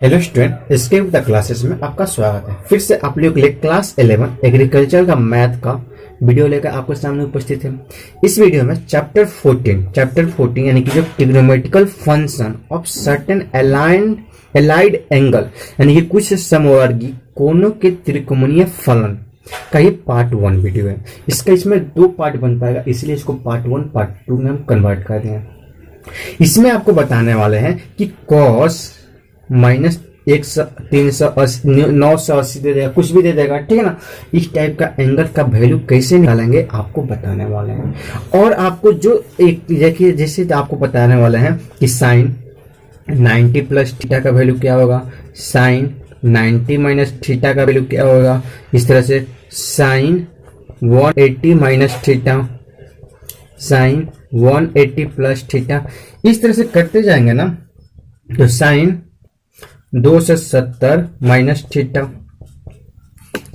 Hello student, skip the classes में आपका स्वागत है। फिर से आप लोग के लिए क्लास 11 एग्रीकल्चर का मैथ का वीडियो लेकर आपके सामने उपस्थित है। इस वीडियो में चैप्टर 14 यानी कि जो trigonometrical function of certain allied angle यानी कि कुछ समवर्गी कोणों के त्रिकोणीय फलन का ये पार्ट 1 वीडियो है। इसमें 2 पार्ट बन पाएगा, इसलिए इसको पार्ट 1 पार्ट 2 में हम कन्वर्ट कर दें। इसमें आपको बताने वाले हैं कि कॉस माइनस 980 दे देगा, कुछ भी दे देगा, ठीक है ना। इस टाइप का एंगल का वैल्यू कैसे निकालेंगे आपको बताने वाले हैं। और आपको जो एक देखिए, जैसे आपको बताने वाले हैं कि साइन 90 प्लस थीटा का वैल्यू क्या होगा, साइन 90 माइनस थीटा का वैल्यू क्या होगा, इस तरह से sine 180 minus theta, sine 180 plus theta, इस तरह से करते जाएंगे ना। तो sine 270 minus theta,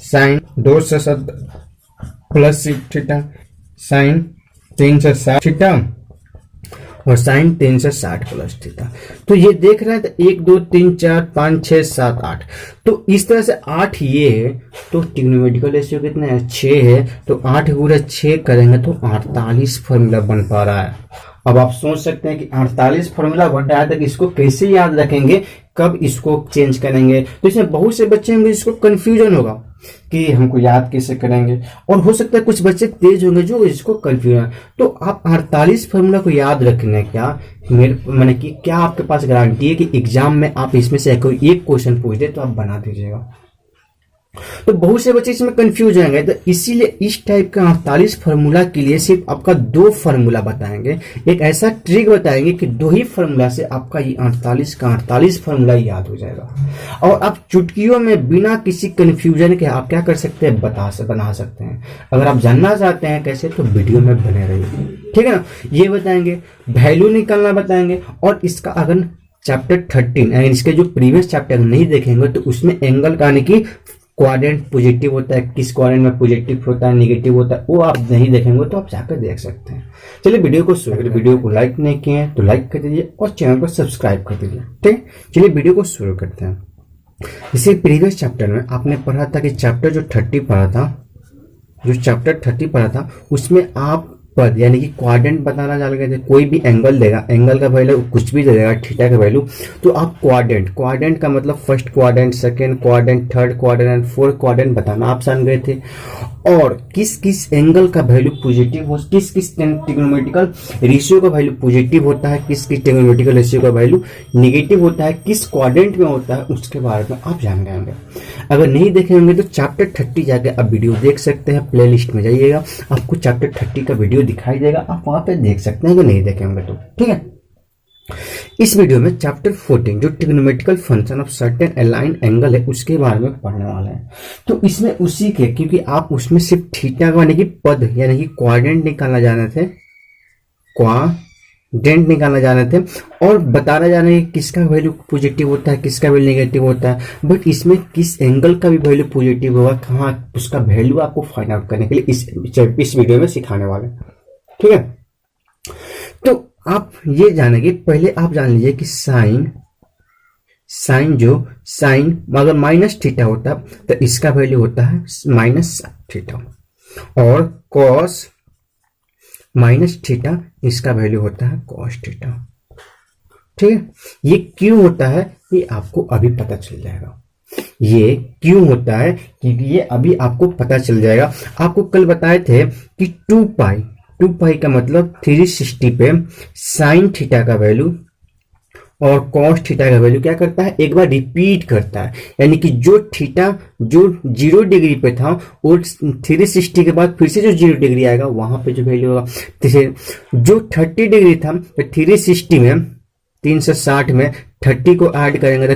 sine 270 plus theta, sine 360 theta और साइन 360 प्लस थीटा। तो ये देख रहे हैं, तो 1 2 3 4 5 6 7 8, तो इस तरह से 8 ये है। तो ट्रिग्नोमेट्रिकल रेशियो कितना है, 6 है। तो 8 गुणा 6 करेंगे तो 48 फॉर्मूला बन पा रहा है। अब आप सोच सकते हैं कि 48 फॉर्मूला बन रहा है, तो इसको कैसे याद रखेंगे, कब इसको चेंज करेंगे। तो इसमें बहुत से बच्चे होंगे जिसको कंफ्यूजन होगा कि हमको याद कैसे करेंगे, और हो सकता है कुछ बच्चे तेज होंगे जो इसको कंफ्यूजन। तो आप 48 फॉर्मूला को याद रखने क्या मैंने कि क्या आपके पास गारंटी है कि एग्जाम में आप इसमें से कोई एक क्वेश्चन पूछ दे तो आप बना दीजिएगा। तो बहुत से बच्चे इसमें कंफ्यूज होंगे, तो इसीलिए इस टाइप का 48 फार्मूला के लिए सिर्फ आपका 2 फार्मूला बताएंगे। एक ऐसा ट्रिक बताएंगे कि 2 ही फार्मूला से आपका ये 48 का 48 फार्मूला याद हो जाएगा। और आप चुटकियों में बिना किसी कंफ्यूजन के आप क्या कर सकते हैं, बना सकते हैं। अगर आप जानना चाहते हैं कैसे, तो वीडियो में बने रहिए, ठीक है ना। ये बताएंगे, वैल्यू निकालना बताएंगे। और इसका अगर चैप्टर 13 यानी इसके जो प्रीवियस चैप्टर नहीं देखेंगे तो उसमें एंगल का यानी कि क्वाड्रेंट पॉजिटिव होता है, किस क्वाड्रेंट में पॉजिटिव होता है, नेगेटिव होता है, वो आप नहीं देखेंगे तो आप जाकर देख सकते हैं। चलिए वीडियो को शुरू करें। वीडियो को लाइक नहीं किए हैं तो लाइक कर दीजिए और चैनल को सब्सक्राइब कर दीजिए, ठीक। चलिए वीडियो को शुरू करते हैं। इसी प्रीवियस चैप्टर में आपने पढ़ा था कि चैप्टर जो 30 पढ़ा था, उसमें आप पद यानी कि क्वाड्रेंट बताना चाह रहे थे। कोई भी एंगल देगा, एंगल का वैल्यू कुछ भी दे देगा, थीटा का वैल्यू, तो आप क्वाड्रेंट का मतलब first quadrant, second quadrant, third quadrant and fourth quadrant बताना आप जान गए थे। और किस किस एंगल का वैल्यू पॉजिटिव हो, किस किस ट्रिग्नोमेट्रिकल रेशियो का वैल्यू पॉजिटिव होता है, किस किस ट्रिग्नोमेट्रिकल रेशियो का वैल्यू नेगेटिव होता है, किस क्वाड्रेंट में होता है, उसके बारे में आप जान गए होंगे। अगर नहीं देखे होंगे तो चैप्टर 30 जाके आप वीडियो देख सकते हैं। प्ले लिस्ट में जाइएगा, आपको चैप्टर 30 का वीडियो दिखाई देगा, आप वहां पे देख सकते हैं। अगर नहीं देखे होंगे तो ठीक है। इस वीडियो में चैप्टर 14 जो trigonometrical function of certain aligned angle है उसके बारे में पढ़ने वाले हैं। तो इसमें उसी के, क्योंकि आप उसमें सिर्फ थीटा का यानी कि पद यानी कि क्वाड्रेंट निकालना जाने थे, क्वाड्रेंट निकालना जाने थे, और बताना जाने कि किसका वैल्यू पॉजिटिव होता है, किसका वैल्यू नेगेटिव होता है। बट इसमें किस एंगल का भी वैल्यू पॉजिटिव होगा, कहाँ उसका वैल्यू आपको फाइंड आउट करने के लिए इस वीडियो में सिखाने वाले, ठीक है। तो आप ये जानेंगे, पहले आप जान लीजिए कि साइन अगर माइनस थीटा होता तो इसका वैल्यू होता है माइनस थीटा, और कॉस माइनस थीटा इसका वैल्यू होता है कॉस थीटा, ठीक है। ये क्यों होता है ये आपको अभी पता चल जाएगा। ये क्यों होता है क्योंकि ये अभी आपको पता चल जाएगा। आपको कल बताए थे कि 2 पाई का मतलब 360 पे साइन थीटा का वैल्यू और कॉस थीटा का वैल्यू क्या करता है, एक बार रिपीट करता है। यानी कि जो थीटा जो 0 डिग्री पे था वो 360 के बाद फिर से जो 0 डिग्री आएगा वहां पे जो वैल्यू होगा, जो 30 डिग्री था तो 360 में 360 में 30 को ऐड करेंगे तो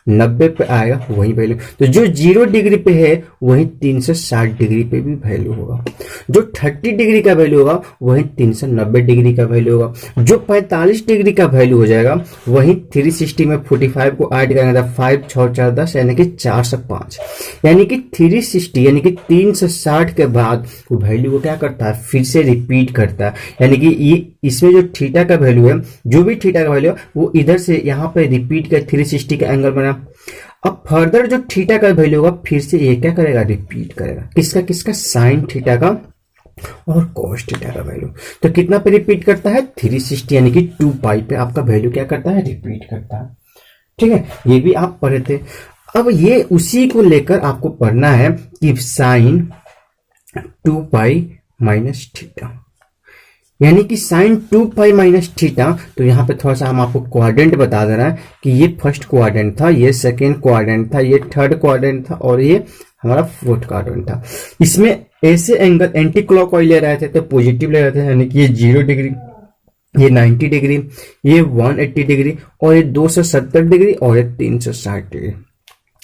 90 पे आएगा वही वैल्यू। तो जो 0 डिग्री पे है वही 360 डिग्री पे भी वैल्यू होगा। जो 30 डिग्री का वैल्यू होगा वही 390 डिग्री का वैल्यू होगा। जो 45 डिग्री का वैल्यू हो जाएगा वही 360 में 45 को ऐड करेंगे तो 5 6 4 10 यानी कि 405, यानी कि 360 यानी कि 360 के बाद वो वैल्यू को क्या करता है, फिर से रिपीट करता है। यानी कि ये इसमें जो थीटा का वैल्यू है, जो भी थीटा का वैल्यू है वो इधर से यहाँ पे रिपीट कर 360 का एंगल बना। अब फर्दर जो थीटा का वैल्यू होगा फिर से ये क्या करेगा, रिपीट करेगा। किसका किसका, साइन थीटा का और कॉस थीटा का वैल्यू। तो कितना पे रिपीट करता है, 360 यानी कि 2 पाई पे आपका वैल्यू क्या करता है, रिपीट करता है। ठीक है, ये भी आप पढ़े थे। अब ये उसी को लेकर आपको पढ़ना है कि साइन 2 पाई माइनस थीटा, यानी कि साइन 2 पाई माइनस थीटा। तो यहाँ पे थोड़ा सा हम आपको क्वाड्रेंट बता दे रहा है कि ये फर्स्ट क्वाड्रेंट था, ये सेकेंड क्वाड्रेंट था, ये थर्ड क्वाड्रेंट था और ये हमारा फोर्थ क्वाड्रेंट था। इसमें ऐसे एंगल एंटी क्लॉकवाइज ले रहे थे तो पॉजिटिव ले रहे थे, यानी कि ये 0 डिग्री, ये 90 डिग्री, ये 180 डिग्री और ये 270 डिग्री और ये 360 डिग्री,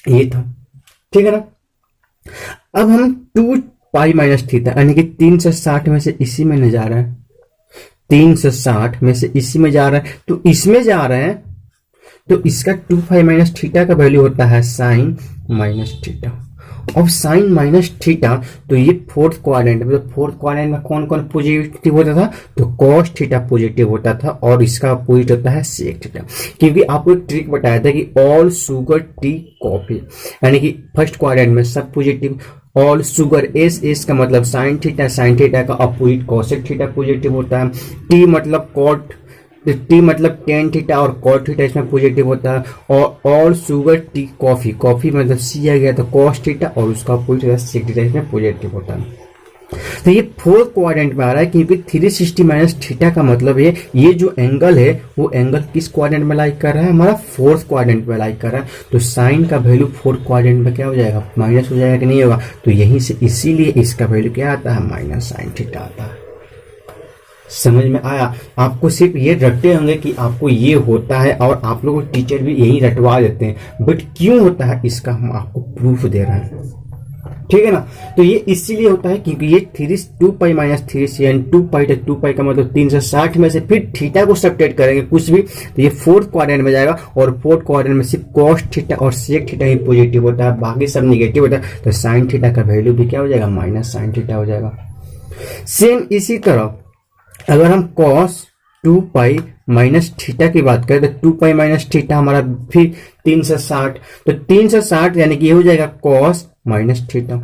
ये था। ठीक है ना। अब हम 2 पाई माइनस थीटा यानी कि 360 में से इसी में न जा रहा है, 360 में से इसी में जा रहा है, तो इसमें जा रहे हैं तो इसका 2 पाई माइनस थीटा का वैल्यू होता है साइन माइनस थीटा। अब साइन माइनस थीटा, तो ये फोर्थ क्वाड्रेंट, मतलब फोर्थ क्वाड्रेंट में कौन कौन पॉजिटिव होता था, तो कॉस थीटा पॉजिटिव होता था और इसका अपोजिट होता है सेक थीटा। क्योंकि आपको एक ट्रिक बताया था कि ऑल शुगर टी कॉफी, यानी कि फर्स्ट क्वाड्रेंट में सब पॉजिटिव, ऑल शुगर एस का मतलब साइन थीटा का अपोजिट कॉसेक थीटा पॉजिटिव होता है। टी मतलब कॉट, टी मतलब टेन थीटा और कॉट थीटा इसमें पॉजिटिव होता है। और ऑल शुगर टी कॉफी मतलब सी आ गया तो कॉस थीटा और उसका अपोजिट सेक थीटा इसमें पॉजिटिव होता है। तो ये फोर्थ क्वाड्रेंट में आ रहा है क्योंकि 360 माइनस थीटा का मतलब है ये जो एंगल है वो एंगल किस क्वाड्रेंट में लाइक कर रहा है, हमारा फोर्थ क्वाड्रेंट में लाइक कर रहा है। तो साइन का वैल्यू फोर्थ क्वाड्रेंट में क्या हो जाएगा, माइनस हो जाएगा कि नहीं होगा। तो यहीं से इसीलिए इसका वैल्यू क्या आता है, माइनस साइन थीटा आता है। समझ में आया। आपको सिर्फ ये रटते होंगे कि आपको ये होता है और आप लोगों को टीचर भी यही रटवा देते हैं, बट क्यों होता है इसका हम आपको प्रूफ दे रहे हैं। ठीक है ना। तो ये इसीलिए होता है क्योंकि ये 2 पाई माइनस 3 2 पाई, तो 2 पाई का मतलब 360 में से फिर थीटा को सब्ट्रैक्ट करेंगे कुछ भी, तो ये फोर्थ क्वाड्रेंट में जाएगा और फोर्थ क्वाड्रेंट में सिर्फ कॉस थीटा और सेक थीटा ही पॉजिटिव होता है, बाकी सब निगेटिव होता है। तो साइन थीटा का वैल्यू भी क्या हो जाएगा, माइनस साइन थीटा हो जाएगा। सेम इसी तरह अगर हम कॉस 2 पाई माइनस थीटा की बात करें तो 2 पाई माइनस थीटा हमारा फिर 360, तो 360 यानी कि ये हो जाएगा कॉस माइनस थीटा।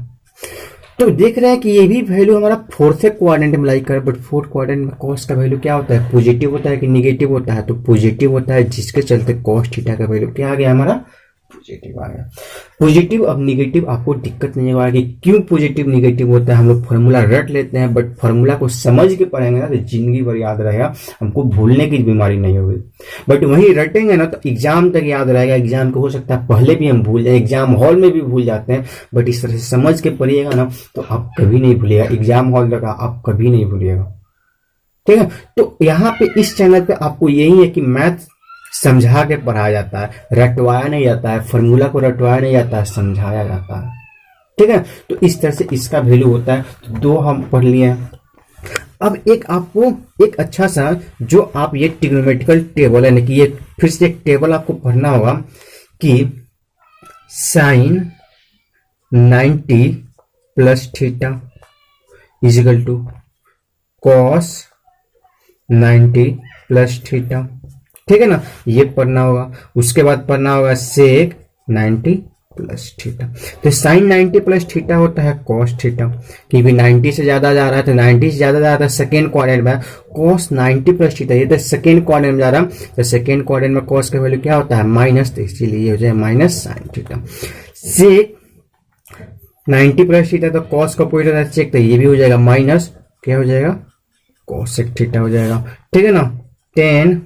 तो देख रहे हैं कि ये भी वैल्यू हमारा फोर्थ क्वाड्रेंट में लाइक कर, बट फोर्थ क्वाड्रेंट में कॉस का वैल्यू क्या होता है, पॉजिटिव होता है कि निगेटिव होता है, तो पॉजिटिव होता है, जिसके चलते कॉस थीटा का वैल्यू क्या आ गया, हमारा पॉजिटिव आ गया। पॉजिटिव, अब निगेटिव आपको दिक्कत नहीं होगा कि क्यों पॉजिटिव निगेटिव होता है, हम लोग फॉर्मूला रट लेते हैं, बट फॉर्मूला को समझ के पढ़ेंगे ना तो जिंदगी भर याद रहेगा, हमको भूलने की बीमारी नहीं होगी। बट वही रटेंगे ना तो एग्जाम तक याद रहेगा। एग्जाम को हो सकता है पहले भी हम भूल जाए, एग्जाम हॉल में भी भूल जाते हैं, बट इस तरह से समझ के पढ़िएगा ना तो आप कभी नहीं भूलिएगा, एग्जाम हॉल तक आप कभी नहीं भूलिएगा। ठीक है। तो यहाँ पे इस चैनल पे आपको यही है कि मैथ समझा के पढ़ाया जाता है, रटवाया नहीं जाता है, फॉर्मूला को रटवाया नहीं जाता है, समझाया जाता है। ठीक है। तो इस तरह से इसका वैल्यू होता है। तो 2 हम पढ़ लिए। अब एक आपको एक अच्छा सा जो आप ये ट्रिग्नोमेट्रिकल टेबल है कि ये फिर से एक टेबल आपको पढ़ना होगा कि sine 90 plus theta equal to cos 90 plus theta. ठीक है ना, ये पढ़ना होगा। उसके बाद पढ़ना होगा सेक 90 प्लस थीटा। तो साइन 90 प्लस थीटा होता है कॉस थीटा, क्योंकि 90 से ज्यादा जा रहा है तो 90 से ज्यादा जा रहा है सेकेंड क्वाड्रेंट में, कॉस 90 प्लस थीटा, ये तो सेकेंड क्वाड्रेंट में जा रहा है, तो सेकेंड क्वाड्रेंट में कॉस का वैल्यू क्या होता है, माइनस, तो इसीलिए ये हो जाए माइनस साइन थीटा। सेक 90 प्लस थीटा तो कॉस का पॉइंट होता है सेक, तो ये भी हो जाएगा माइनस, क्या हो जाएगा, कॉसेक थीटा हो जाएगा। ठीक है ना। 10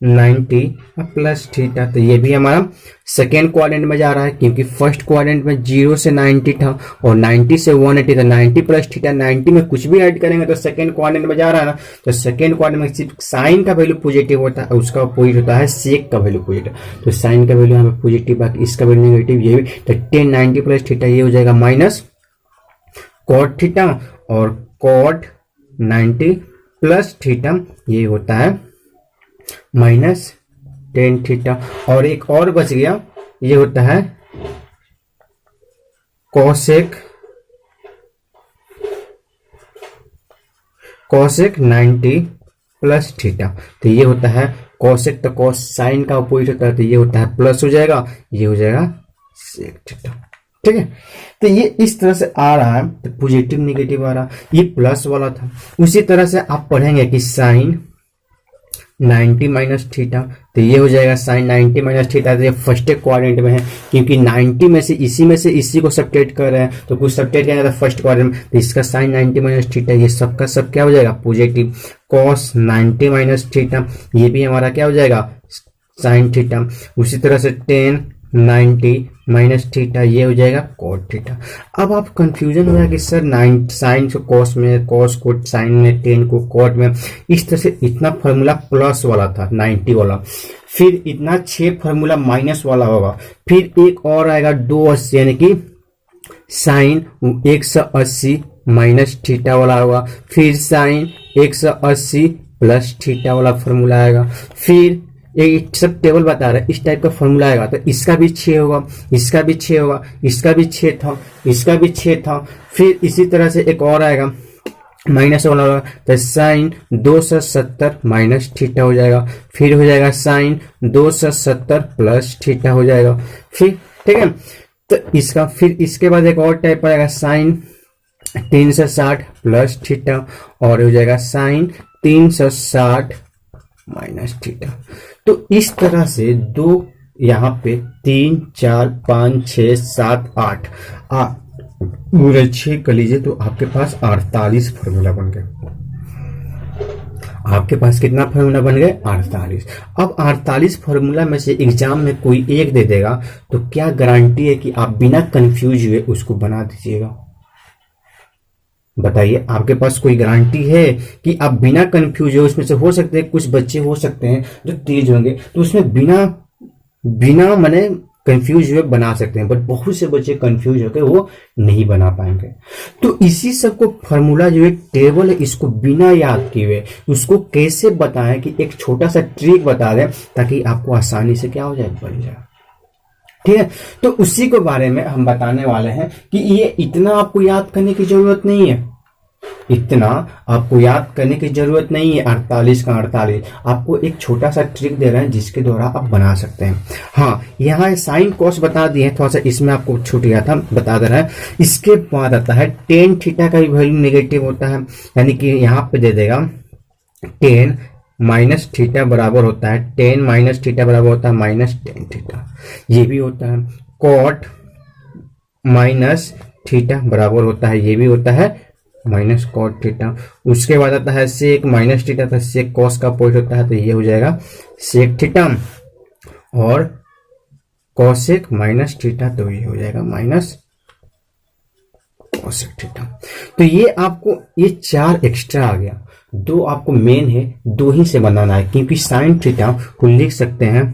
90 प्लस थीटा। तो ये भी हमारा सेकेंड क्वाड्रेंट में जा रहा है, क्योंकि फर्स्ट क्वाड्रेंट में 0 से 90 था और 90 से 180 था। 90 प्लस थीटा, 90 में कुछ भी ऐड करेंगे तो सेकेंड क्वाड्रेंट में जा रहा है ना। तो सेकेंड क्वाड्रेंट में सिर्फ साइन का वैल्यू पॉजिटिव होता है, उसका अपोजिट होता है सेक का वैल्यू पॉजिटिव। तो साइन का वैल्यू यहाँ पे पॉजिटिव, बाकी इसका वैल्यू नेगेटिव। ये भी तो टेन 90 प्लस थीटा ये हो जाएगा माइनस कॉट थीटा, और कॉट 90 प्लस थीटा ये होता है माइनस टेन थीटा। और एक और बच गया, ये होता है कोसेक 90 प्लस थीटा। तो ये होता है कोसेक, तो कोस साइन का अपोजिट होता है, तो ये होता है प्लस हो जाएगा, ये हो जाएगा सेक थीटा। ठीक है, तो ये इस तरह से आ रहा है, तो पॉजिटिव नेगेटिव आ रहा, ये प्लस वाला था। उसी तरह से आप पढ़ेंगे कि साइन 90 माइनस थीटा, तो ये हो जाएगा साइन 90 माइनस थीटा। तो ये फर्स्ट क्वाड्रेंट में है, क्योंकि 90 में से इसी को सब्ट्रैक्ट कर रहे हैं, तो कुछ सब्ट्रैक्ट करेंगे तो फर्स्ट क्वाड्रेंट में, तो इसका साइन 90 माइनस थीटा, ये सबका सब क्या हो जाएगा पॉजिटिव। कॉस 90 माइनस थीटा, ये भी हमारा क्या हो जाएगा साइन थीटा। उसी तरह से टेन 90 माइनस थीटा, ये हो जाएगा कॉट थीटा। अब आप कंफ्यूजन हो जाएगा कि सर साइन को कॉस में, कॉस को साइन में, टेन को कॉट में, इस तरह से इतना फॉर्मूला प्लस वाला था 90 वाला, फिर इतना 6 फॉर्मूला माइनस वाला होगा, फिर एक और आएगा 280 यानी कि साइन 180 माइनस थीटा वाला होगा, फिर साइन 180 प्लस थीटा वाला फॉर्मूला आएगा, फिर ये सब टेबल बता रहा है, इस टाइप का फॉर्मूला आएगा। तो इसका भी 6 होगा, इसका भी 6 होगा, इसका भी 6 था, इसका भी 6 था, फिर इसी तरह से एक और आएगा माइनस वाला होगा, तो साइन 270 माइनस थीटा हो जाएगा, फिर हो जाएगा साइन 270 प्लस थीटा हो जाएगा, फिर ठीक है। तो इसका फिर इसके बाद एक और टाइप आएगा साइन 360 प्लस थीटा, और हो जाएगा साइन 360 माइनस थीटा। तो इस तरह से दो यहाँ पे 3 4 5 6 7 8 पूरे 6 कर लीजिए, तो आपके पास 48 फॉर्मूला बन गए। आपके पास कितना फॉर्मूला बन गए 48। अब 48 फॉर्मूला में से एग्जाम में कोई एक दे देगा, तो क्या गारंटी है कि आप बिना कंफ्यूज हुए उसको बना दीजिएगा? बताइए, आपके पास कोई गारंटी है कि आप बिना कंफ्यूज हुए? उसमें से हो सकते हैं कुछ बच्चे हो सकते हैं जो तेज होंगे, तो उसमें बिना माने कंफ्यूज हुए बना सकते हैं, बट बहुत से बच्चे कंफ्यूज होकर वो नहीं बना पाएंगे। तो इसी सब को फॉर्मूला जो एक टेबल है, इसको बिना याद किए हुए उसको कैसे बताएं कि एक छोटा सा ट्रिक बता दें, ताकि आपको आसानी से क्या हो जाए, बन जाए। ठीक है, तो उसी के बारे में हम बताने वाले हैं कि ये इतना आपको याद करने की जरूरत नहीं है, इतना आपको याद करने की जरूरत नहीं है। 48 का 48 आपको एक छोटा सा ट्रिक दे रहे हैं जिसके द्वारा आप बना सकते हैं। हाँ, यहाँ साइन कॉस बता दिए, थोड़ा सा इसमें आपको छूट गया था, बता दे रहा है। इसके बाद आता है टेन थीटा का भी वैल्यू नेगेटिव होता है, यानी कि यहाँ पे दे देगा टेन माइनस थीटा बराबर होता है, टेन माइनस थीटा बराबर होता है माइनस टेन थीटा। ये भी होता है कॉट माइनस थीटा बराबर होता है, ये भी होता है माइनस कॉट थीटा। उसके बाद आता है सेक माइनस थीटा, तो सेक कॉस का पॉइंट होता है, तो ये हो जाएगा सेक थीटा, और कॉसेक माइनस थीटा, तो ये हो जाएगा माइनस कॉसेक थीटा। तो ये आपको ये 4 एक्स्ट्रा आ गया, 2 आपको मेन है, 2 ही से बनाना है, क्योंकि साइन थीटा को लिख सकते हैं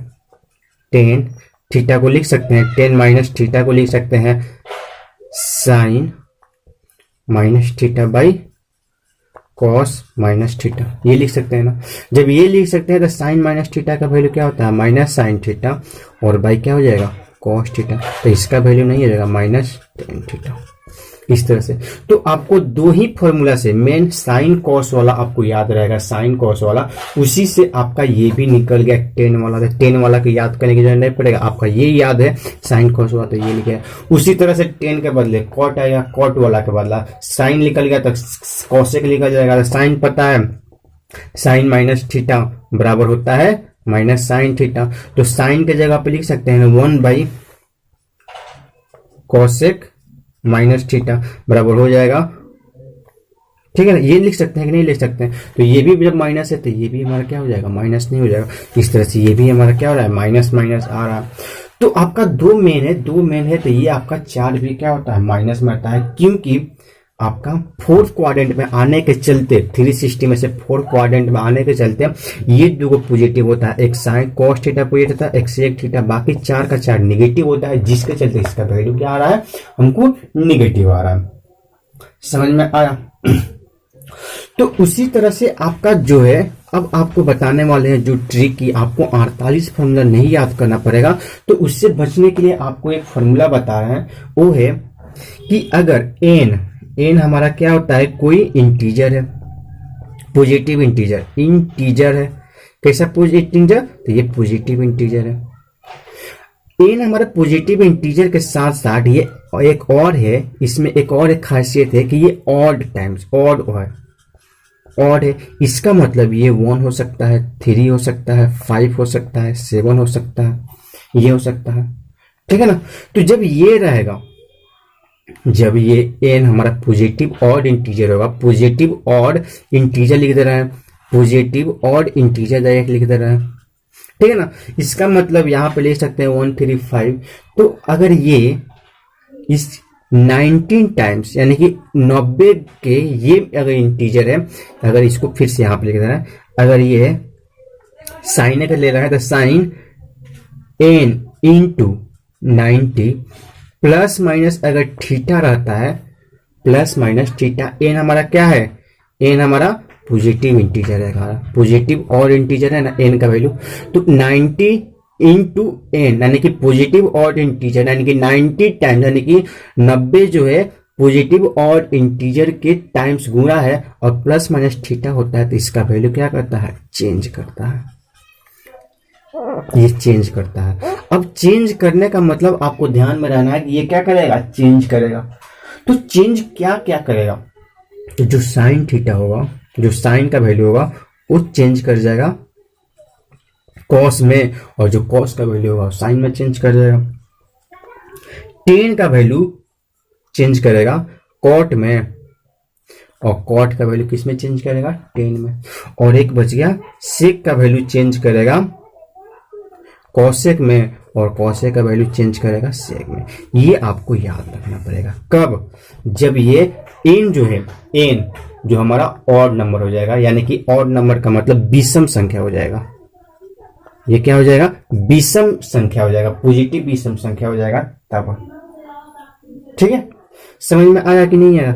टेन थीटा को लिख सकते हैं, टेन माइनस थीटा को लिख सकते हैं sine minus theta by cos minus theta, ये लिख सकते हैं ना। जब ये लिख सकते हैं तो साइन माइनस थीटा का वैल्यू क्या होता है माइनस साइन थीटा, और बाई क्या हो जाएगा कॉस थीटा, तो इसका वैल्यू नहीं हो जाएगा माइनस टेन थीटा। इस तरह से तो आपको 2 ही फॉर्मूला से मेन साइन कॉस वाला आपको याद रहेगा, साइन कॉस वाला, उसी से आपका ये भी निकल गया टेन वाला। तो टेन वाला को याद करने की जरूरत नहीं पड़ेगा, आपका ये याद है साइन कॉस वाला, तो ये लिखे। उसी तरह से टेन के बदले कॉट आएगा, कॉट वाला के बदला साइन निकल गया तो कॉसेक निकल जाएगा। साइन पता है साइन माइनस थीटा बराबर होता है माइनस साइन थीटा, तो साइन के जगह पे लिख सकते हैं 1 बाई कॉसेक माइनस थीटा बराबर हो जाएगा ठीक है ना, ये लिख सकते हैं कि नहीं लिख सकते हैं। तो ये भी जब माइनस है तो ये भी हमारा क्या हो जाएगा, माइनस नहीं हो जाएगा। इस तरह से ये भी हमारा क्या हो रहा है, माइनस माइनस आ रहा है। तो आपका दो मेन है तो ये आपका 4 भी क्या होता है, माइनस में आता है, क्योंकि आपका फोर्थ क्वाड्रेंट में आने के चलते 360 में से फोर्थ क्वाड्रेंट में आने के चलते ये दो पॉजिटिव होता है, एक साइन कॉस थीटा पॉजिटिव होता है, एक सेक थीटा, बाकी 4 का 4 निगेटिव होता है, जिसके चलते इसका वैल्यू क्या आ रहा है, हमको निगेटिव आ रहा है। समझ में आया? तो उसी तरह से आपका जो है, अब आपको बताने वाले हैं जो ट्रिक की आपको 48 फॉर्मूला नहीं याद करना पड़ेगा। तो उससे बचने के लिए आपको एक फॉर्मूला बता रहे हैं, वो है कि अगर एन हमारा क्या होता है, कोई इंटीजर है, पॉजिटिव इंटीजर है। कैसा पॉजिटिव इंटीजर, तो ये पॉजिटिव इंटीजर है। एन हमारा पॉजिटिव इंटीजर के साथ साथ ये एक और है, इसमें एक और एक खासियत है कि ये ऑड टाइम्स ऑड है। इसका मतलब ये 1 हो सकता है, 3 हो सकता है, 5 हो सकता है, 7 हो सकता है, ये हो सकता है। ठीक है ना? तो जब ये रहेगा, जब ये एन हमारा पॉजिटिव ऑड इंटीजर होगा, पॉजिटिव ऑड इंटीजर लिख दे रहा है, पॉजिटिव ऑड इंटीजर डायरेक्ट लिख दे रहा है। ठीक है ना? इसका मतलब यहां पे ले सकते हैं 1 3 5। तो अगर ये इस 19 टाइम्स यानी कि 90 के ये अगर इंटीजर है, अगर इसको फिर से यहां पे लिख दे रहा है, अगर ये साइन अगर ले रहा है तो sine n into 90 plus minus अगर थीटा रहता है, प्लस माइनस थीटा, एन हमारा क्या है, एन हमारा पॉजिटिव इंटीजर है, हमारा पॉजिटिव और इंटीजर है ना एन का वैल्यू। तो 90 इंटू एन यानी कि पॉजिटिव और इंटीजर यानी कि 90 टाइम्स यानी कि 90 जो है पॉजिटिव और इंटीजर के टाइम्स गुणा है और प्लस माइनस थीटा होता है, तो इसका वैल्यू क्या करता है, चेंज करता है। ये चेंज करता है। अब चेंज करने का मतलब आपको ध्यान में रहना है कि ये क्या करेगा, चेंज करेगा। तो चेंज क्या क्या करेगा, तो जो साइन थीटा होगा, जो साइन का वैल्यू होगा वो चेंज कर जाएगा कॉस में, और जो कॉस का वैल्यू होगा साइन में चेंज कर जाएगा। टेन का वैल्यू चेंज करेगा कॉट में, और कॉट का वैल्यू किस में चेंज करेगा, टेन में। और एक बच गया सेक का वैल्यू चेंज करेगा कॉसेक में, और कॉसेक का वैल्यू चेंज करेगा सेक में। ये आपको याद रखना पड़ेगा। कब, जब ये एन जो है, एन जो हमारा ऑड नंबर हो जाएगा, यानी कि ऑड नंबर का मतलब विषम संख्या हो जाएगा। ये क्या हो जाएगा, विषम संख्या हो जाएगा, पॉजिटिव विषम संख्या हो जाएगा तब। ठीक है, समझ में आया कि नहीं आया?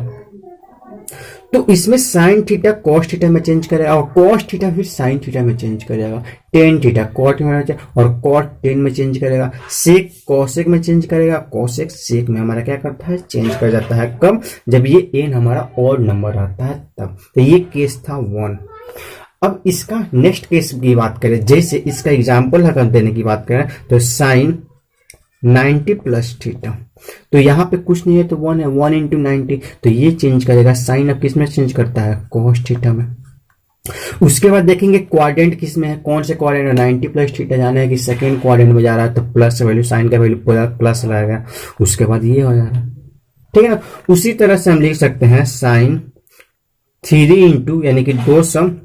तो इसमें साइन थीटा कॉस थीटा में चेंज करेगा, और कॉस थीटा फिर साइन थीटा में चेंज करेगा। टेन थीटा कॉट में और कॉट टेन में चेंज करेगा। सेक कॉसेक में चेंज करेगा, कॉसेक सेक में हमारा क्या करता है, चेंज कर जाता है। कब, जब ये एन हमारा ऑड नंबर रहता है तब। तो ये केस था 1। अब इसका नेक्स्ट केस की बात करें, जैसे इसका एग्जाम्पल अगर देने की बात करें तो साइन 90 प्लस थीटा, तो यहाँ पे कुछ नहीं है तो 1 है, 1 इंटू 90, तो ये चेंज करेगा। साइन अब किस में चेंज करता है, कॉस थीटा में। उसके बाद देखेंगे क्वाड्रेंट किस में है, कौन से क्वाड्रेंट है, 90 प्लस थीटा जाना है कि सेकेंड क्वाड्रेंट में जा रहा है, तो प्लस वैल्यू, साइन का वैल्यू प्लस रहेगा। उसके बाद ये हो जा रहा है। ठीक है ना? उसी तरह से हम लिख सकते हैं साइन 3 इंटू यानी कि 270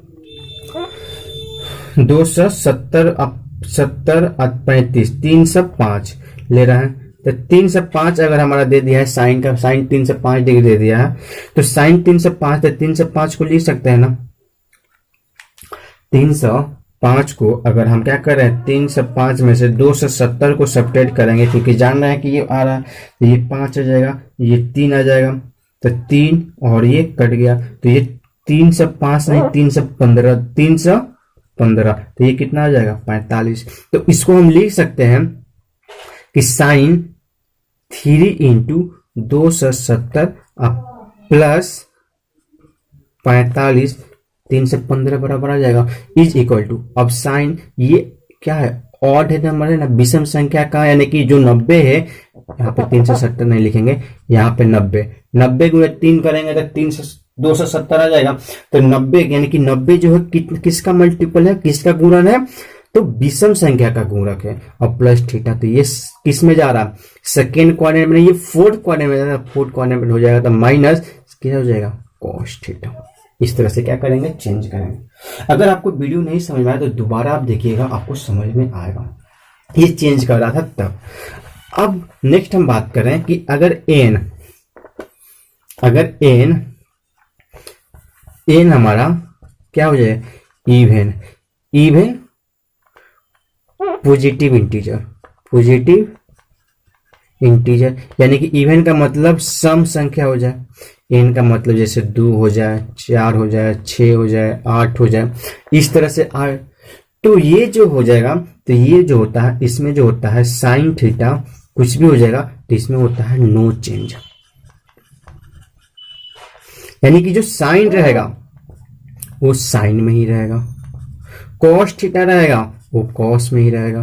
35 305 ले रहा है, तो 305 अगर हमारा दे दिया है साइन का, साइन 305 डिग्री दे दिया है, तो साइन 305, तो 305 को लिख सकते हैं ना। 305 को अगर हम क्या कर रहे हैं, 305 में से 270 को सब्ट्रैक्ट करेंगे, क्योंकि जान रहे हैं कि ये आ रहा है, तो ये 5 आ जाएगा, ये 3 आ जाएगा, तो 3 और ये कट गया, तो ये 305 नहीं 315, तो ये कितना आ जाएगा, 45। तो इसको हम लिख सकते हैं कि साइन 3 इंटू 270 प्लस 45, 315 बराबर आ जाएगा, इज इक्वल टू, अब साइन ये क्या है, ऑड है नंबर है ना, विषम संख्या का, यानी कि जो 90 है, यहाँ पे 370 नहीं लिखेंगे, यहाँ पे 90 गुणे 3 करेंगे तो 270 आ जाएगा। तो 90 यानी कि 90 जो है किसका मल्टीपल है, किसका गुणन है, तो विषम संख्या का गुणक है। और प्लस थीटा, तो ये किस में जा रहा है, सेकेंड क्वाड्रेंट में, ये फोर्थ क्वाड्रेंट में जा रहा है, फोर्थ क्वाड्रेंट में हो जाएगा, तो माइनस क्या हो जाएगा, कॉस थीटा। इस तरह से क्या करेंगे, चेंज करेंगे। अगर आपको वीडियो नहीं समझ में आया तो दोबारा आप देखिएगा, आपको समझ में आएगा। ये चेंज कर रहा था तब। अब नेक्स्ट हम बात कर रहे हैं कि अगर एन हमारा क्या हो जाए, इवन पॉजिटिव इंटीजर, यानी कि इवन का मतलब सम संख्या हो जाए। एन का मतलब जैसे 2 हो जाए, 4 हो जाए, 6 हो जाए, 8 हो जाए, इस तरह से तो ये जो हो जाएगा, तो ये जो होता है इसमें जो होता है साइन थीटा कुछ भी हो जाएगा तो इसमें होता है नो चेंज, यानी कि जो साइन रहेगा वो साइन में ही रहेगा, कॉस थीटा रहेगा वो कॉस में ही रहेगा,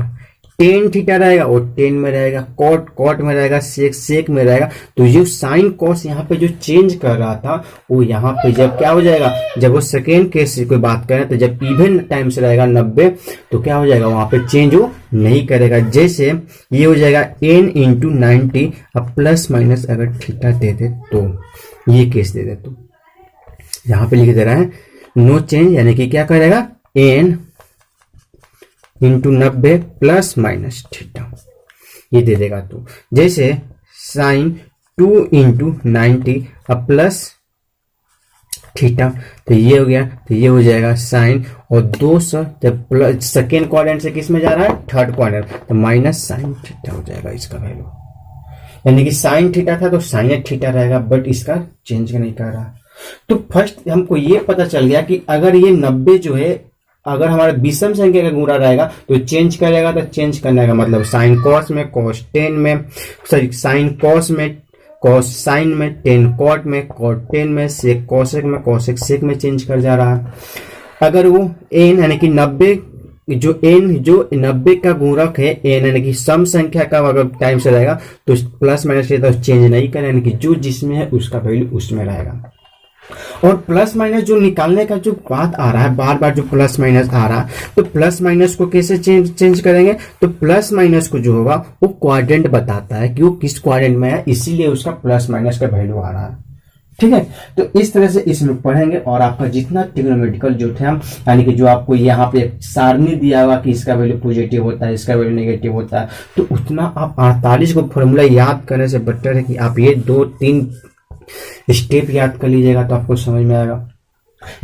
टेन थीटा रहेगा वो टेन में रहेगा, कॉट में रहेगा, सेक में रहेगा। तो जो साइन कॉस यहाँ पे जो चेंज कर रहा था वो यहाँ पे जब क्या हो जाएगा, जब वो सेकेंड केस से कोई बात करें तो जब इवन टाइम से रहेगा 90 तो क्या हो जाएगा, वहां पे चेंज वो नहीं करेगा। जैसे ये हो जाएगा n इंटू 90, अब प्लस माइनस अगर थीटा दे दे तो ये केस दे दे तो यहाँ पे लिख दे रहा है नो चेंज, यानी कि क्या करेगा n into 90 plus minus theta ये दे देगा। तो जैसे साइन 2 इंटू 90 अब प्लस थीटा, तो ये हो गया, तो ये हो जाएगा साइन, और 200 जब प्लस सेकेंड क्वाड्रेंट से किस में जा रहा है, थर्ड क्वाड्रेंट, तो माइनस साइन थीटा हो जाएगा इसका वैल्यू। यानी कि साइन थीटा था तो साइन थीटा रहेगा, बट इसका चेंज नहीं कर रहा। तो फर्स्ट हमको ये पता चल गया कि अगर ये 90 जो है अगर हमारा विषम संख्या का गुणा रहेगा तो चेंज करेगा, तो चेंज करने का मतलब साइन कॉस में, कॉस टेन में, सॉरी साइन कॉस में, कॉस साइन में, टेन कॉट में, कॉट टेन में, सेक कॉसेक में, कॉसेक सेक में चेंज कर जा रहा है। अगर वो एन यानी कि 90 जो 90 का गुणक है एन यानी कि सम संख्या का अगर टाइम से रहेगा तो प्लस माइनस तो चेंज नहीं करे, यानी कि जो जिसमें है उसका वैल्यू उसमें रहेगा। और प्लस माइनस जो निकालने का जो बात आ रहा है, बार बार जो प्लस माइनस आ रहा है, तो प्लस माइनस को कैसे चेंज करेंगे, तो प्लस माइनस को जो होगा वो क्वाड्रेंट बताता है कि वो किस क्वाड्रेंट में है, इसीलिए उसका प्लस माइनस का वैल्यू आ रहा है। ठीक है, तो इस तरह से इसमें पढ़ेंगे और आपका जितना ट्रिग्नोमेट्रिकल जो थे हम, यानी कि जो आपको यहाँ पे सारणी दिया हुआ कि इसका वैल्यू पॉजिटिव होता है, इसका वैल्यू नेगेटिव होता है, तो उतना आप 48 को फॉर्मूला याद करने से बेटर है कि आप ये 2-3 स्टेप याद कर लीजिएगा तो आपको समझ में आएगा।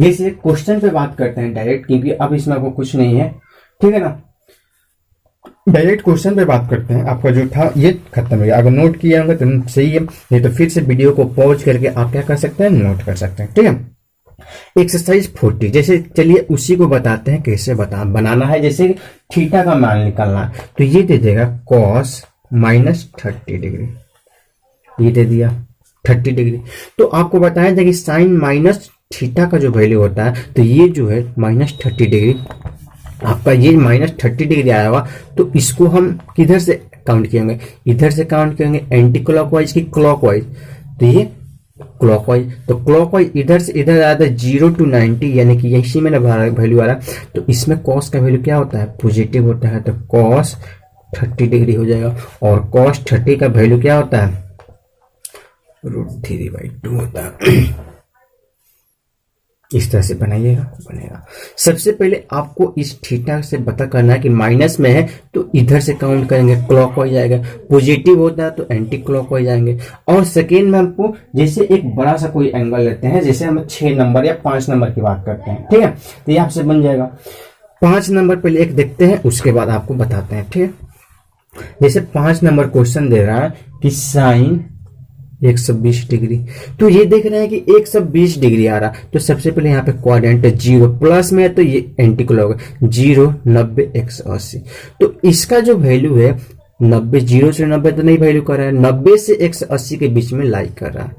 जैसे क्वेश्चन पे बात करते हैं डायरेक्ट, क्योंकि अब इसमें आपको कुछ नहीं है, ठीक है ना। डायरेक्ट क्वेश्चन पे बात करते हैं। आपका जो था ये खत्म हो गया, अगर नोट किया होगा तो सही है, नहीं तो फिर से वीडियो को पॉज करके आप क्या कर सकते हैं, नोट कर सकते हैं। ठीक है, एक्सरसाइज 40, जैसे चलिए उसी को बताते हैं कैसे बनाना है। जैसे थीटा का मान निकालना है तो ये दे देगा cos माइनस 30 डिग्री, ये दे दिया 30 डिग्री। तो आपको बताया था कि साइन माइनस थीटा का जो वैल्यू होता है तो ये जो है माइनस 30 डिग्री, आपका ये माइनस 30 डिग्री आया हुआ, तो इसको हम किधर से काउंट किएंगे, इधर से काउंट करेंगे, एंटी क्लॉकवाइज की क्लॉकवाइज, तो ये क्लॉकवाइज, तो क्लॉकवाइज इधर से इधर आया था 0 to 90, यानी कि इसी में वैल्यू आ रहा, तो इसमें कॉस का वैल्यू क्या होता है, पॉजिटिव होता है, तो कॉस 30 डिग्री हो जाएगा। और कॉस 30 का वैल्यू क्या होता है, √3/2 होता है। इस तरह से बनेगा। सबसे पहले आपको इस थीटा से पता करना है कि माइनस में है तो इधर से काउंट करेंगे, क्लॉकवाइज आएगा, पॉजिटिव होता है तो एंटी क्लॉकवाइज आएंगे। और सेकेंड में हमको जैसे एक बड़ा सा कोई एंगल लेते हैं, जैसे हम 6 नंबर या 5 नंबर की बात करते हैं, ठीक है, तो ये आपसे बन जाएगा 5 नंबर। पहले एक देखते हैं, उसके बाद आपको बताते हैं, ठीक है। जैसे 5 नंबर क्वेश्चन दे रहा है कि साइन 120 डिग्री, तो ये देख रहे हैं कि 120 डिग्री आ रहा, तो सबसे पहले यहाँ पे क्वाड्रेंट 0 प्लस में है तो ये एंटी क्लॉक 0, 90, 180, तो इसका जो वैल्यू है 90, 0 से 90 तो नहीं वैल्यू कर रहा है, 90 से 180 के बीच में लाई कर रहा है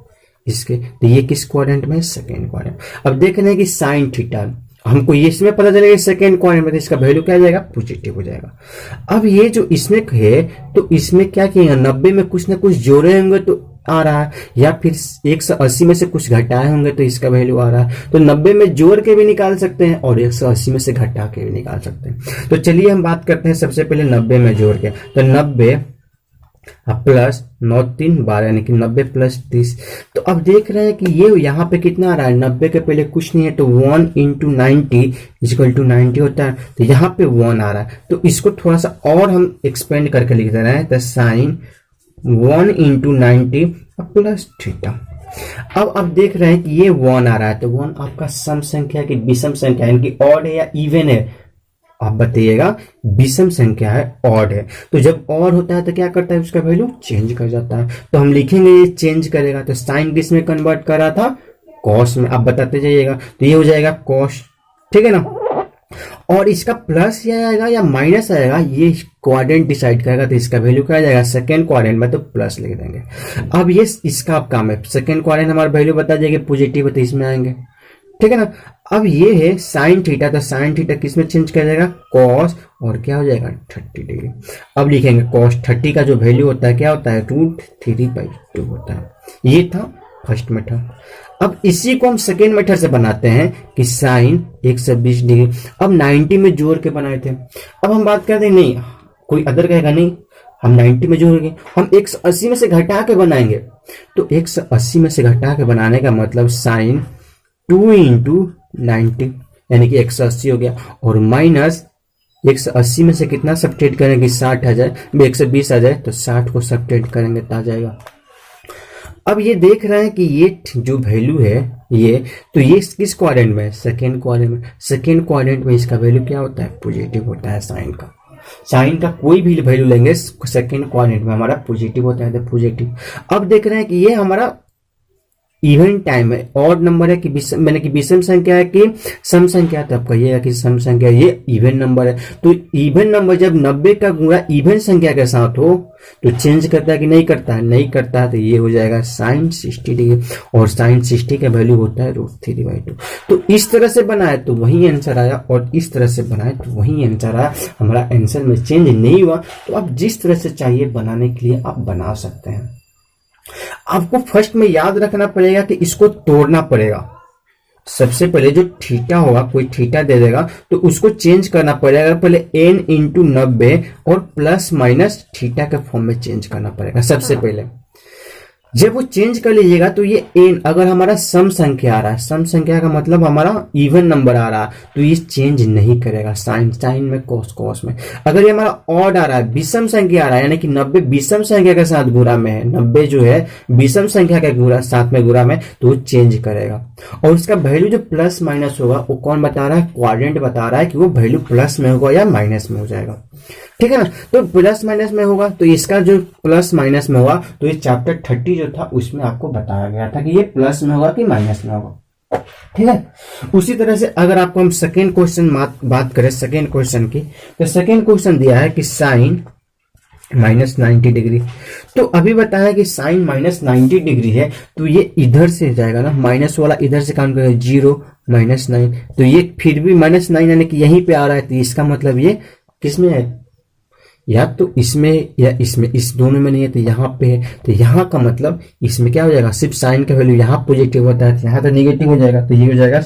इसके, तो ये किस क्वाड्रेंट में है, सेकेंड क्वाड्रेंट। अब देख रहे हैं कि साइन थीटा, हमको ये इसमें पता चलेगा सेकेंड क्वाड्रेंट में, तो इसका वैल्यू क्या आ जाएगा, पॉजिटिव हो जाएगा। अब ये जो इसमें है तो इसमें क्या किया, 90 में कुछ ना कुछ जोड़े होंगे तो आ रहा है, या फिर 180 में से कुछ घटाए होंगे तो इसका वैल्यू आ रहा है। तो 90 में जोड़ के भी निकाल सकते हैं और 180 में से घटा के भी निकाल सकते हैं। तो चलिए हम बात करते हैं सबसे पहले 90 में जोड़ के, तो 90 प्लस 9 3 12 यानी कि 90 प्लस 30, तो अब देख रहे हैं कि ये यहाँ पे कितना आ रहा है, 90 के पहले कुछ नहीं है, तो 1 इंटू 90 इक्वल टू 90 होता है, तो यहाँ पे 1 आ रहा है, तो इसको थोड़ा सा और हम एक्सपेंड करके लिख दे रहे हैं, तो साइन 1 इंटू 90 प्लस थीटा। अब देख रहे हैं कि ये 1 आ रहा है, तो 1 आपका सम संख्या है कि विषम संख्या है, इनकी ऑड है या इवन है, आप बताइएगा। विषम संख्या है, ऑड है, तो जब ऑड होता है तो क्या करता है, उसका वैल्यू चेंज कर जाता है, तो हम लिखेंगे ये चेंज करेगा, तो साइन किस में कन्वर्ट कर रहा था, कॉस में, आप बताते जाइएगा, तो ये हो जाएगा कॉस, ठीक है ना। और इसका प्लस या आएगा या माइनस आएगा, ये क्वाड्रेंट डिसाइड करेगा, तो इसका वैल्यू क्या आ जाएगा, सेकेंड क्वाड्रेंट में तो प्लस लिख देंगे। अब ये इसका आप काम है, सेकेंड क्वाड्रेंट हमारा वैल्यू बता देगा पॉजिटिव है तो इसमें आएंगे, ठीक है ना। अब ये है साइन थीटा, तो साइन थीटा किस में चेंज कर जाएगा, कॉस, और क्या हो जाएगा 30 डिग्री। अब लिखेंगे कॉस 30 का जो वैल्यू होता है क्या होता है, √3/2 होता है। ये था फर्स्ट मेथड। अब इसी को हम सेकेंड मेथड से बनाते हैं कि साइन 120 डिग्री, अब 90 में जोड़ के बनाए थे। अब हम बात करते हैं नहीं, कोई अदर कहेगा नहीं, हम 90 में जोड़ेंगे, हम 180 में से घटा के बनाएंगे, तो 180 में से घटा के बनाने का मतलब साइन 2 इंटू 90 यानी कि 180 हो गया, और माइनस 180 में से कितना सब्ट्रैक्ट करेंगे, 60 आ जाए, 120 आ जाए, तो 60 को सब्ट्रैक्ट करेंगे तो आ जाएगा। अब ये देख रहे हैं कि ये जो वैल्यू है ये, तो ये किस क्वाड्रेंट में, सेकेंड क्वाड्रेंट में, सेकेंड क्वाड्रेंट में इसका वैल्यू क्या होता है, पॉजिटिव होता है। साइन का कोई भी वैल्यू लेंगे सेकेंड क्वाड्रेंट में हमारा पॉजिटिव होता है, तो पॉजिटिव। अब देख रहे हैं कि ये हमारा इवन टाइम है, ऑड नंबर है कि मैंने कि विषम संख्या है कि सम संख्या है, तो आप कहिएगा कि सम संख्या, ये इवन नंबर है। तो इवन नंबर जब 90 का गुणा इवन संख्या के साथ हो तो चेंज करता है कि नहीं करता है, नहीं करता है, तो ये हो जाएगा साइन 60 डिग्री, और साइन 60 का वैल्यू होता है √3/2। तो इस तरह से बनाए तो वही आंसर आया, और इस तरह से बनाए तो वही आंसर आया, हमारा आंसर में चेंज नहीं हुआ। तो आप जिस तरह से चाहिए बनाने के लिए आप बना सकते हैं। आपको फर्स्ट में याद रखना पड़ेगा कि इसको तोड़ना पड़ेगा। सबसे पहले जो थीटा होगा, कोई थीटा दे देगा तो उसको चेंज करना पड़ेगा, पहले n इंटू 90 और प्लस माइनस थीटा के फॉर्म में चेंज करना पड़ेगा सबसे पहले। जब वो चेंज कर लीजिएगा तो ये n अगर हमारा सम संख्या आ रहा है, सम संख्या का मतलब हमारा इवन नंबर आ रहा है, तो ये चेंज नहीं करेगा, साइन में, कॉस में। अगर ये हमारा ऑड आ रहा है, विषम संख्या आ रहा है, यानी कि 90 विषम संख्या के साथ गुणा में है, 90 जो है विषम संख्या के गुणा साथ में गुणा में, तो वो चेंज करेगा। और उसका वैल्यू जो प्लस माइनस होगा वो कौन बता रहा है, क्वाड्रेंट बता रहा है कि वो वैल्यू प्लस में होगा या माइनस में हो जाएगा, ठीक है ना। तो प्लस माइनस में होगा, तो इसका जो प्लस माइनस में होगा, तो ये चैप्टर 30 जो था उसमें आपको बताया गया था कि ये प्लस में होगा कि माइनस में होगा, ठीक है। उसी तरह से अगर आपको हम सेकेंड क्वेश्चन बात करें सेकेंड क्वेश्चन की, तो सेकेंड क्वेश्चन दिया है कि साइन -90 डिग्री। तो अभी बताया कि साइन -90 डिग्री है, तो ये इधर से जाएगा ना, माइनस वाला इधर से काउंट करेगा, 0 -9, तो ये फिर भी -9 यानी कि यहीं पे आ रहा है, तो इसका मतलब ये किसमें है, या तो इसमें या इसमें, इस दोनों में नहीं है, तो यहाँ पे है, तो यहाँ का मतलब इसमें क्या हो जाएगा, सिर्फ साइन का वैल्यू यहाँ पॉजिटिव होता है, यहाँ तो नेगेटिव हो जाएगा, तो ये हो जाएगा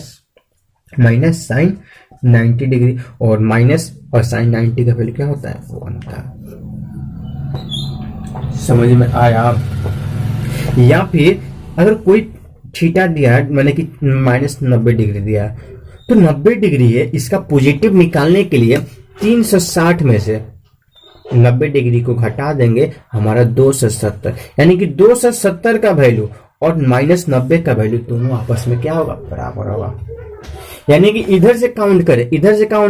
माइनस साइन 90 डिग्री, और माइनस और साइन 90 का वैल्यू क्या होता है, 1 था। समझ में आया। या फिर अगर कोई थीटा दिया है, मैंने कि -90 डिग्री दिया है, तो 90 डिग्री है, इसका पॉजिटिव निकालने के लिए 360 में से 90 डिग्री को घटा देंगे, हमारा 270, यानी कि 270 का वैल्यू और -90 का वैल्यू दोनों आपस में क्या होगा, बराबर होगा। यानी कि इधर से काउंट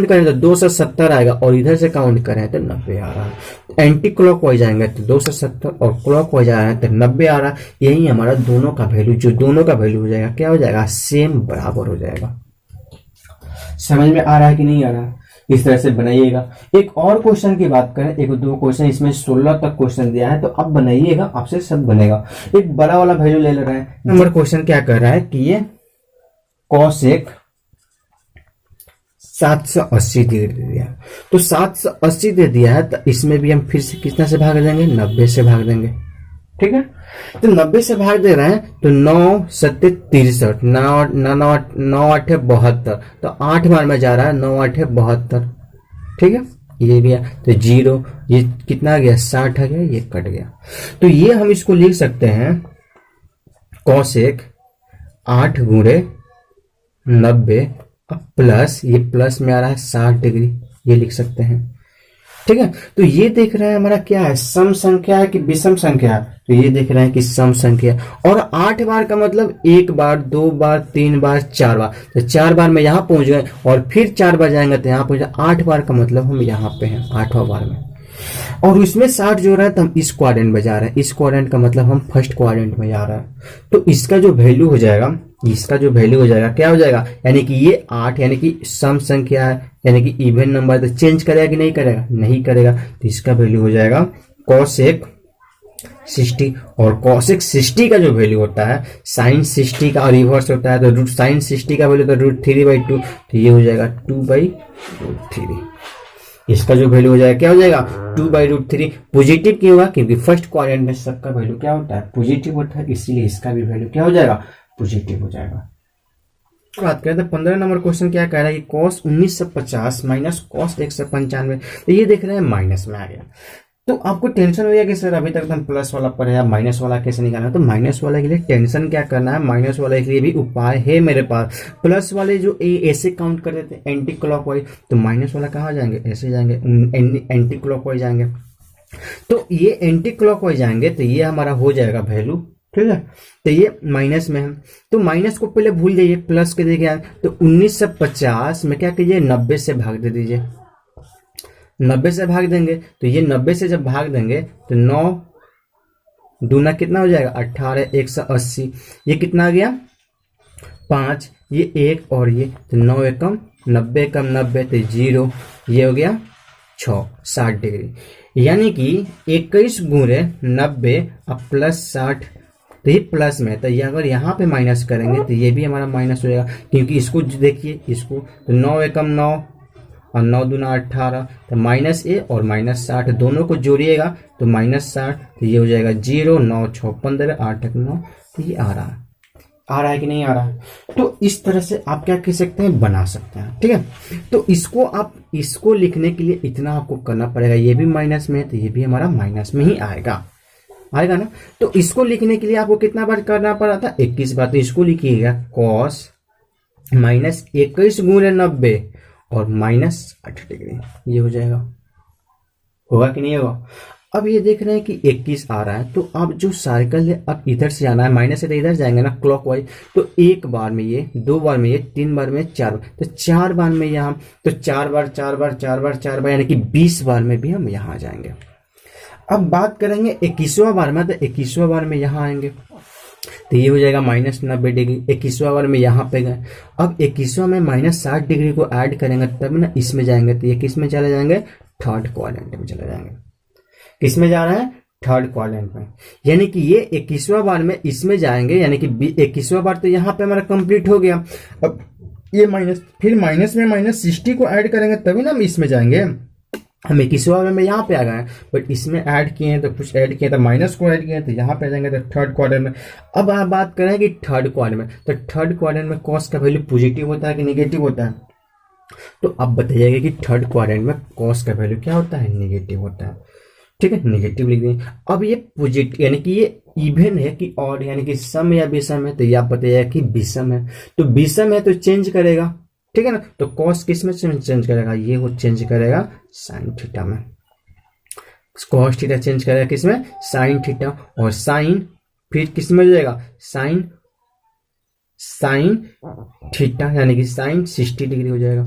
करें तो 270 आएगा, और इधर से काउंट करें तो 90 आ रहा है। एंटी क्लॉक वाइज आएंगे तो 270, और क्लॉक वाइज आ रहा है तो 90 आ रहा है। यही हमारा दोनों का वैल्यू, जो दोनों का वैल्यू हो जाएगा क्या हो जाएगा, सेम, बराबर हो जाएगा। समझ में आ रहा है कि नहीं आ रहा है, इस तरह से बनाइएगा। एक और क्वेश्चन की बात करें, एक दो क्वेश्चन, इसमें 16 तक क्वेश्चन दिया है, तो अब बनाइएगा, आपसे सब बनेगा। एक बड़ा वाला वैल्यू ले रहा है, नंबर क्वेश्चन क्या कर रहा है कि ये cosec 780 दे दिया, तो 780 दे दिया है, तो इसमें भी हम फिर से कितना से भाग देंगे, 90 से भाग देंगे, ठीक है। तो 90 से भाग दे रहे हैं, तो 9 7 63, 9 8 72, तो 8 बार में जा रहा है, 9 8 72, ठीक है। ये गया तो 0, ये कितना आ गया, 60 आ गया, ये कट गया। तो ये हम इसको लिख सकते हैं कॉसेक 8 गुणे 90 प्लस, ये प्लस में आ रहा है 60 डिग्री, ये लिख सकते हैं। ठीक है, तो ये देख रहे हैं हमारा क्या है, सम संख्या है कि विषम संख्या है, तो ये देख रहे हैं कि सम संख्या। और 8 बार का मतलब 1 बार 2 बार 3 बार 4 बार, तो 4 बार में यहाँ पहुंच गए और फिर 4 बार जाएंगे तो यहाँ पहुंच जाए। 8 बार का मतलब हम यहाँ पे हैं 8वां बार में, और उसमें 60 जो रहा है तो हम इस क्वाड्रेंट में जा रहे हैं, इस क्वाड्रेंट का मतलब हम फर्स्ट क्वाड्रेंट में जा रहे हैं। तो इसका जो वैल्यू हो जाएगा, इसका जो वैल्यू हो जाएगा क्या हो जाएगा, यानी कि ये 8 यानी कि सम संख्या है, यानी कि इवन नंबर, तो चेंज करेगा कि नहीं करेगा, नहीं करेगा। तो इसका वैल्यू हो जाएगा कॉसेक 60, और कॉसेक 60 का जो वैल्यू होता है साइन 60 का रिवर्स होता है, तो रूट साइन 60 का वैल्यू तो √3/2, तो ये हो जाएगा 2/√3। इसका जो वैल्यू हो जाएगा क्या हो जाएगा 2/√3। पॉजिटिव क्यों होगा, क्योंकि फर्स्ट क्वाड्रेंट में सबका वैल्यू क्या होता है, पॉजिटिव होता है, इसीलिए इसका भी वैल्यू क्या हो जाएगा, पॉजिटिव हो जाएगा। बात करें तो 15 नंबर क्वेश्चन क्या कह रहा है कि कॉस 1950 माइनस कॉस 195, तो ये देख रहे हैं माइनस में आ गया। तो आपको टेंशन हो गया कि सर अभी तक तो हम प्लस वाला पढ़े हैं, माइनस वाला कैसे निकालना है। तो माइनस वाले के लिए टेंशन क्या करना है, माइनस वाले के लिए भी उपाय है मेरे पास। प्लस वाले जो ऐसे काउंट कर देते हैं एंटी क्लॉकवाइज, तो माइनस वाला कहाँ जाएंगे, ऐसे जाएंगे, एंटी क्लॉकवाइज जाएंगे। तो ये एंटी क्लॉकवाइज जाएंगे तो ये हमारा हो जाएगा वैल्यू, ठीक है। तो ये माइनस में है, तो माइनस को पहले भूल जाइए, प्लस के देखिए। तो 1950 में क्या कीजिए, 90 से भाग दे दीजिए। 90 से भाग देंगे तो ये 90 से जब भाग देंगे तो 9 दूना कितना हो जाएगा 18, 180, ये कितना आ गया 5, ये 1 और ये, तो 9 एकम 90 कम 90 तो 0, ये हो गया 6, 60 डिग्री। यानी कि 21 गुणे 90 अब प्लस 60, तो ये प्लस में, तो ये अगर यहाँ पे माइनस करेंगे तो ये भी हमारा माइनस हो जाएगा, क्योंकि इसको देखिए, इसको तो 9 एकम 9 और 9 दूना 18, तो माइनस ए और माइनस 60 दोनों को जोड़िएगा तो माइनस 60, तो ये हो जाएगा 0, 9 6 15, 8 1 9, तो ये आ रहा है कि नहीं आ रहा है। तो इस तरह से आप क्या कह सकते हैं, बना सकते हैं, ठीक है। तो इसको आप इसको लिखने के लिए इतना आपको करना पड़ेगा, ये भी माइनस में है तो ये भी हमारा माइनस में ही आएगा ना। तो इसको लिखने के लिए आपको कितना बार करना पड़ा था, 21 बार। तो इसको लिखिएगा कॉस माइनस 21 गुणे 90 और माइनस 60 डिग्री, ये हो जाएगा, होगा कि नहीं होगा। अब ये देख रहे हैं कि 21 आ रहा है, तो अब जो सर्कल है अब इधर से जाना है, माइनस से तो इधर जाएंगे ना क्लॉकवाइज। तो 1 बार में ये, 2 बार में ये, 3 बार में, 4 बार, तो 4 बार में यहाँ, तो 4 बार 4 बार 4 बार 4 बार यानी कि 20 बार में भी हम यहाँ जाएंगे। अब बात करेंगे 21वां बार में, तो 21वां बार में यहाँ आएंगे तो ये हो जाएगा माइनस 90 डिग्री। 21वां बार में यहाँ पे गए, अब 21वां में माइनस 60 डिग्री को ऐड करेंगे तब ना इसमें जाएंगे, तो ये किस में चले जाएंगे, थर्ड क्वाड्रेंट में चले जाएंगे। किस में जा रहे हैं, थर्ड क्वाड्रेंट में, यानी कि ये 21वां बार में इसमें जाएंगे, यानी कि 21वां बार तो यहाँ पे हमारा कंप्लीट हो गया। अब ये माइनस, फिर माइनस में माइनस 60 को ऐड करेंगे तभी ना हम इसमें जाएंगे। हम 21वां में यहाँ पे आ गए, बट इसमें ऐड किए हैं तो कुछ ऐड किए तो माइनस को ऐड किए तो यहाँ पे आ जाएंगे तो थर्ड क्वाड्रेंट में। अब आप बात करें कि थर्ड क्वाड्रेंट में, तो थर्ड क्वाड्रेंट में कॉस का वैल्यू पॉजिटिव होता है कि नेगेटिव होता है, तो अब बताइएगा कि थर्ड क्वाड्रेंट में कॉस का वैल्यू क्या होता है, नेगेटिव होता है, ठीक है, नेगेटिव लिख देंगे। अब ये पॉजिटिव यानी कि ये इवन है कि ऑड, यानी कि सम या विषम है, तो ये आप बताइएगा कि विषम है। तो विषम है तो चेंज करेगा, ठीक है ना। तो कॉस किस में चेंज करेगा, ये वो चेंज करेगा साइन थीटा में। कॉस थीटा चेंज करेगा किस में, साइन थीटा, और साइन फिर किस में हो जाएगा, साइन थीटा, यानी कि साइन 60 डिग्री हो जाएगा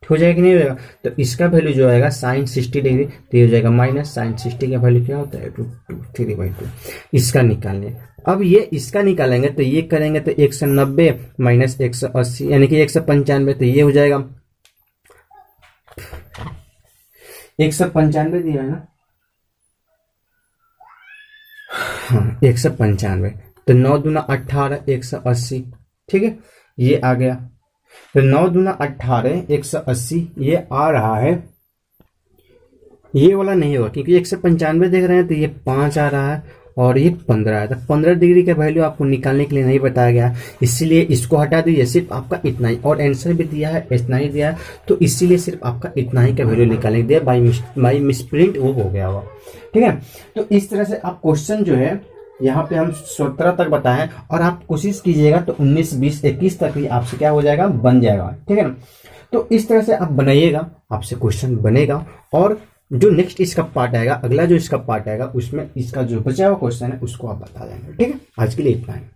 कि नहीं हो जाएगा। तो इसका वैल्यू जो आएगा साइन 60 डिग्री, तो ये हो जाएगा माइनस साइन 60 का वैल्यू क्या होता है, √3/2। इसका निकालने, अब ये इसका निकालेंगे तो ये करेंगे तो 190 माइनस 180 यानी कि 195, तो ये हो जाएगा 195 दिया है ना, हाँ 195, तो 9 दूना 18 180, ठीक है, ये आ गया। तो 9 दूना 18 180 ये आ रहा है, ये वाला नहीं होगा क्योंकि 195 देख रहे हैं तो ये 5 आ रहा है और ये 15 है। तो 15 डिग्री का वैल्यू आपको निकालने के लिए नहीं बताया गया, इसीलिए इसको हटा दीजिए, सिर्फ आपका इतना ही, और आंसर भी दिया है इतना ही दिया है, तो इसीलिए सिर्फ आपका इतना ही का वैल्यू निकालने दिया, बाई मिसप्रिंट वो हो गया हुआ, ठीक है। तो इस तरह से आप क्वेश्चन जो है यहाँ पे हम 17 तक बताएं और आप कोशिश कीजिएगा तो 19, 20, 21 तक ही आपसे क्या हो जाएगा, बन जाएगा। ठीक है ना। तो इस तरह से आप बनाइएगा, आपसे क्वेश्चन बनेगा। और जो नेक्स्ट इसका पार्ट आएगा, अगला जो इसका पार्ट आएगा, उसमें इसका जो बचा हुआ क्वेश्चन है उसको आप बता देंगे। ठीक है, आज के लिए इतना है।